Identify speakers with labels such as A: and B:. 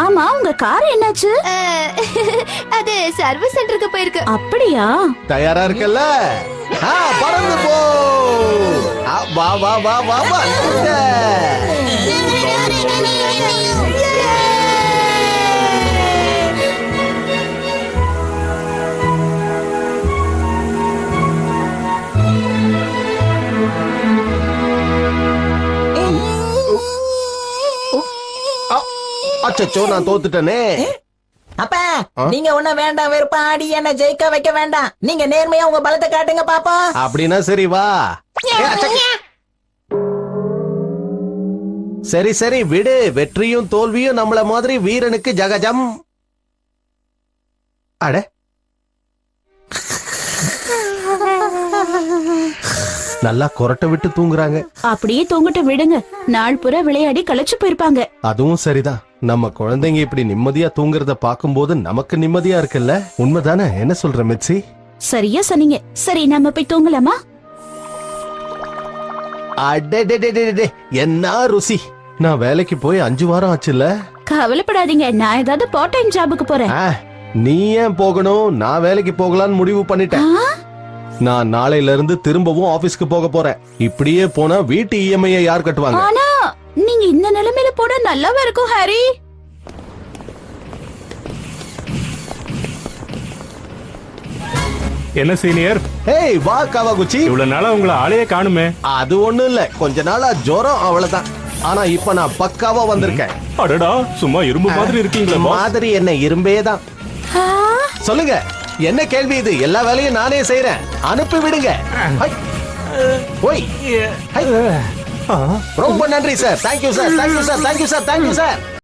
A: ஆமா, உங்க கார் என்னாச்சு?
B: அது சர்வீஸ் சென்டருக்கு போயிருக்கு.
A: அப்படியா?
C: தயாரா இருக்கல்ல? பறந்து போ. வா வா வா வா வா. அச்சோ, நான் தோத்துட்டேனே.
D: அப்பா, நீங்க ஒண்ணு வேண்டாம் வெறுப்பா ஆடி என்ன ஜெயிக்க வைக்க வேண்டாம். நீங்க நேர்மையா உங்க பலத்தை காட்டுங்க பாப்போம்.
C: அப்படின்னா சரி, வா. சரி சரி விடு. வெற்றியும் தோல்வியும் நம்மள மாதிரி வீரனுக்கு ஜகஜம். அட, நல்லா கொரட்டை விட்டு தூங்குறாங்க.
A: அப்படியே தூங்கிட்டு விடுங்க. நாள் புற விளையாடி களைச்சு போயிருப்பாங்க.
C: அதுவும் சரிதான். நம்ம குழந்தைங்க இப்படி நிம்மதியா தூங்குறத பாக்கும்போது நமக்கு நிம்மதியா இருக்குல்ல? உண்மைதானே? என்ன சொல்ற மிச்சி?
A: சரியா சொன்னீங்க. சரி, நம்ம போய் தூங்கலாமா?
C: அடடடடடே, என்ன ருசி. நான் வேலைக்கு போய் 5 வாரம் ஆச்சுல்ல.
A: கவலைப்படாதீங்க, நான் ஏதாவது பார்ட் டைம் ஜாபுக்கு போறேன்.
C: நீ ஏன் போகணும்? நான் வேலைக்கு போகலான்னு முடிவு பண்ணிட்டேன். நான் நாளையில இருந்து திரும்பவும் ஆபீஸ்க்கு போக போறேன். இப்படியே போனா வீட்டு இஎம்ஐ யார் கட்டுவாங்க?
A: ஆனா நீங்க இந்த நிலைமையில போனா நல்லாவே இருக்கும் ஹாரி.
E: என்ன சீனியர்?
C: ஏய், வா காவாகுச்சி.
E: இவ்வளவு நாளா உங்களை ஆளையே காணுமே.
C: அது ஒண்ணும் இல்ல, கொஞ்ச நாளா ஜுரம், அவ்வளவுதான். ஆனா இப்ப நான் பக்காவா வந்திருக்கேன்.
E: அடடா, சும்மா இரும்பு மாதிரி இருக்கீங்களா?
C: மாதிரி என்ன, இரும்பே தான். சொல்லுங்க, என்ன கேள்வி இது? எல்லா வேலையும் நானே செய்யறேன். அனுப்பி விடுங்க. ரொம்ப நன்றி sir. Thank you sir, thank you sir, thank you sir, thank you sir.